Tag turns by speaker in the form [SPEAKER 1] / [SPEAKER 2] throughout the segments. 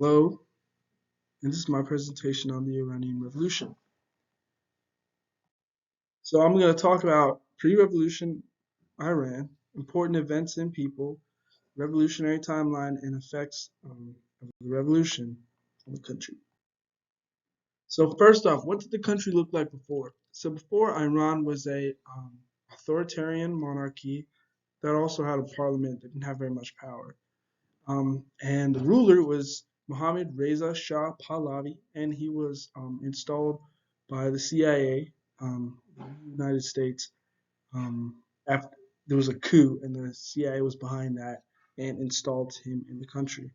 [SPEAKER 1] Hello, and this is my presentation on the Iranian Revolution. So I'm going to talk about pre-revolution Iran, important events and people, revolutionary timeline, and effects of the revolution on the country. So first off, what did the country look like before? So before, Iran was a authoritarian monarchy that also had a parliament that didn't have very much power. And the ruler was Mohammad Reza Shah Pahlavi, and he was installed by the CIA, the United States. After there was a coup, and the CIA was behind that and installed him in the country.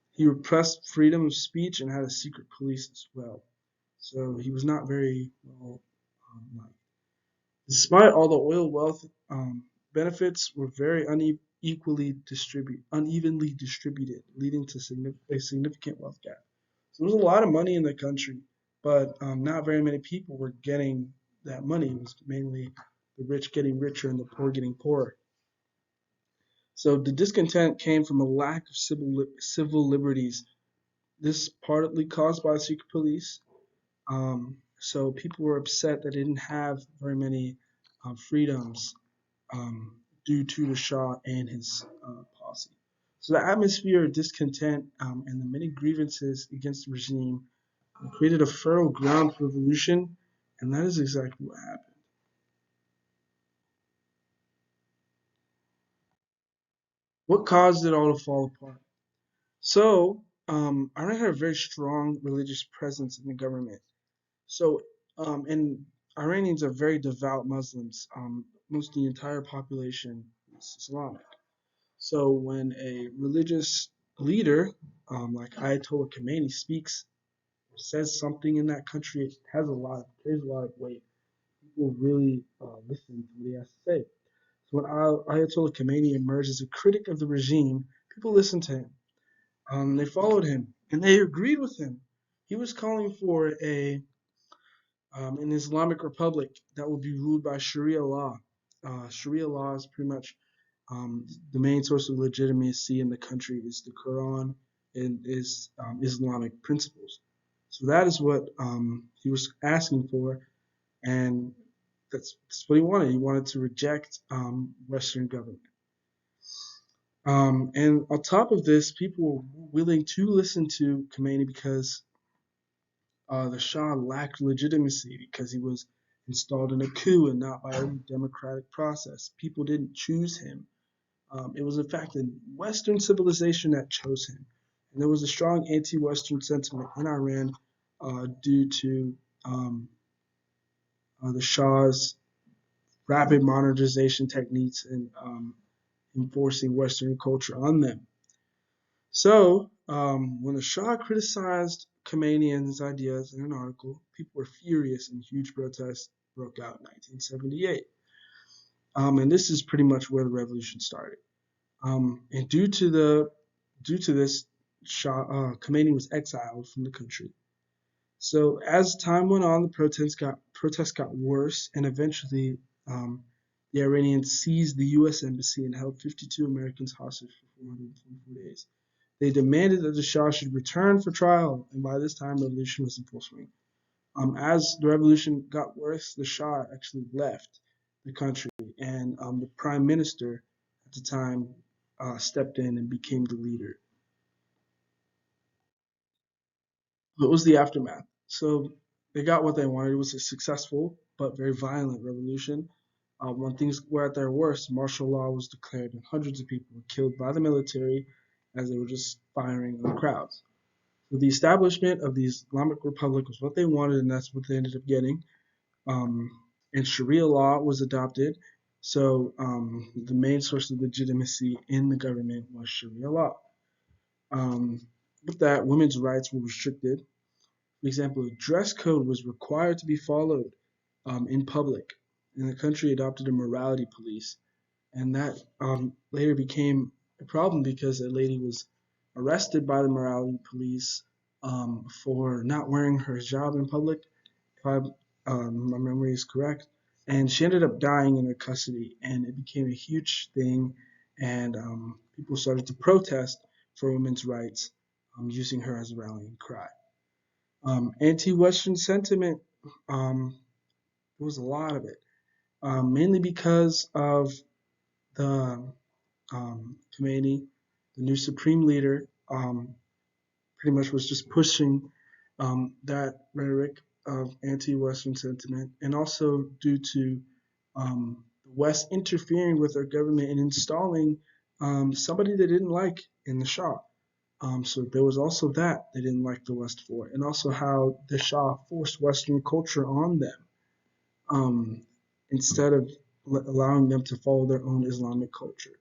[SPEAKER 1] He repressed freedom of speech and had a secret police as well. So he was not very well liked. Despite all the oil wealth, benefits were very unevenly distributed, leading to a significant wealth gap. So there was a lot of money in the country, but not very many people were getting that money. It was mainly the rich getting richer and the poor getting poorer. So the discontent came from a lack of civil liberties. This partly caused by the secret police. So people were upset that they didn't have very many freedoms due to the Shah and his posse. So the atmosphere of discontent and the many grievances against the regime created a fertile ground for revolution, and that is exactly what happened. What caused it all to fall apart? So Iran had a very strong religious presence in the government. So and Iranians are very devout Muslims. Most of the entire population is Islamic. So when a religious leader like Ayatollah Khomeini speaks or says something in that country, it has carries a lot of weight. People really listen to what he has to say. So when Ayatollah Khomeini emerged as a critic of the regime, people listened to him. They followed him and they agreed with him. He was calling for an Islamic republic that will be ruled by Sharia law. Sharia law is pretty much the main source of legitimacy in the country is the Quran and is Islamic principles. So that is what he was asking for, and that's what he wanted. He wanted to reject Western government. And on top of this, people were willing to listen to Khomeini because the Shah lacked legitimacy because he was installed in a coup and not by a democratic process. People didn't choose him. It was, in fact, the Western civilization that chose him. And there was a strong anti Western sentiment in Iran due to the Shah's rapid modernization techniques and enforcing Western culture on them. So, when the Shah criticized Khomeini and his ideas in an article, people were furious and huge protests broke out in 1978. And this is pretty much where the revolution started. And due to this, Khomeini was exiled from the country. So as time went on, the protests got worse, and eventually the Iranians seized the U.S. embassy and held 52 Americans hostage for 424 days. They demanded that the Shah should return for trial, and by this time, revolution was in full swing. As the revolution got worse, the Shah actually left the country, and the prime minister at the time stepped in and became the leader. What was the aftermath? So they got what they wanted. It was a successful but very violent revolution. When things were at their worst, martial law was declared, and hundreds of people were killed by the military as they were just firing on the crowds. So the establishment of the Islamic Republic was what they wanted, and that's what they ended up getting. Um, and Sharia law was adopted. So the main source of legitimacy in the government was Sharia law. Um, with that, women's rights were restricted. For example, a dress code was required to be followed in public, and the country adopted a morality police. And that later became a problem because a lady was arrested by the morality police for not wearing her hijab in public, if my memory is correct. And she ended up dying in her custody, and it became a huge thing. And people started to protest for women's rights. using her as a rallying cry. Anti-Western sentiment, there was a lot of it, mainly because of the Khomeini, the new supreme leader, pretty much was just pushing that rhetoric of anti-Western sentiment, and also due to the West interfering with our government and installing somebody they didn't like in the Shah. So there was also that they didn't like the West for, and also how the Shah forced Western culture on them instead of allowing them to follow their own Islamic culture.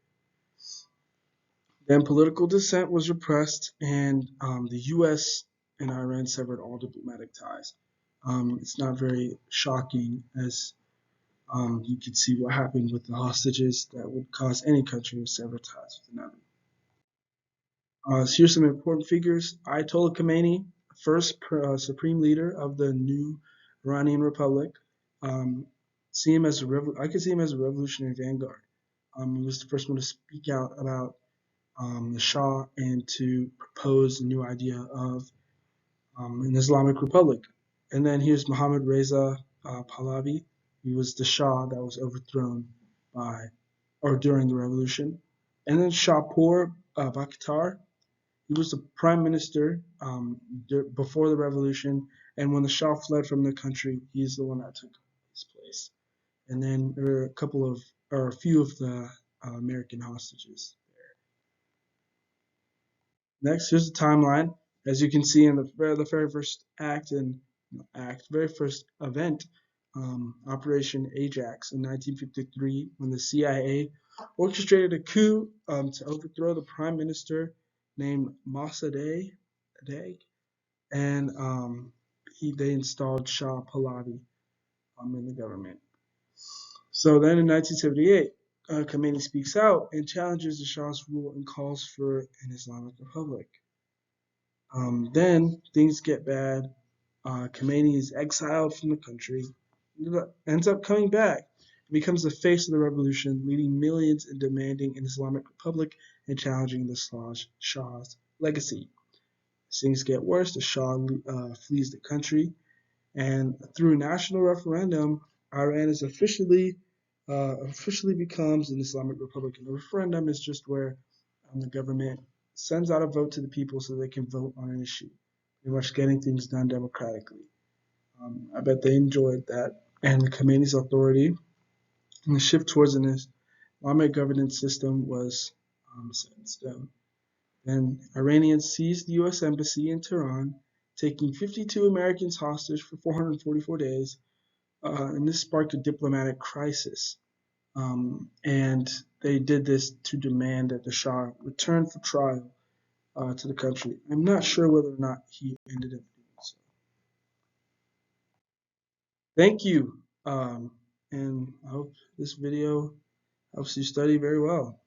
[SPEAKER 1] Then political dissent was repressed, and the U.S. and Iran severed all diplomatic ties. It's not very shocking, as you could see what happened with the hostages that would cause any country to sever ties with another. So here's some important figures. Ayatollah Khomeini, first supreme leader of the new Iranian Republic. Um, see him as I could see him as a revolutionary vanguard. He was the first one to speak out about the Shah and to propose a new idea of an Islamic Republic. And then here's Mohammad Reza Pahlavi. He was the Shah that was overthrown by or during the revolution. And then Shahpur Bakhtar. He was the prime minister before the revolution, and when the Shah fled from the country, he's the one that took his place. And then there are a few of the American hostages. Next, here's the timeline. As you can see in the very first very first event, Operation Ajax in 1953, when the CIA orchestrated a coup to overthrow the prime minister named Mossadegh, and they installed Shah Pahlavi in the government. So then in 1978, Khomeini speaks out and challenges the Shah's rule and calls for an Islamic Republic. Then things get bad. Khomeini is exiled from the country, ends up coming back, becomes the face of the revolution, leading millions in demanding an Islamic Republic and challenging the Shah's legacy. As things get worse, the Shah flees the country, and through a national referendum, Iran is officially becomes an Islamic Republic. And the referendum is just where the government sends out a vote to the people so they can vote on an issue, pretty much getting things done democratically. I bet they enjoyed that. And the Khomeini's authority and the shift towards an Islamic governance system was set in stone. And Iranians seized the U.S. Embassy in Tehran, taking 52 Americans hostage for 444 days, and this sparked a diplomatic crisis. And they did this to demand that the Shah return for trial to the country. I'm not sure whether or not he ended up doing so. Thank you, and I hope this video helps you study very well.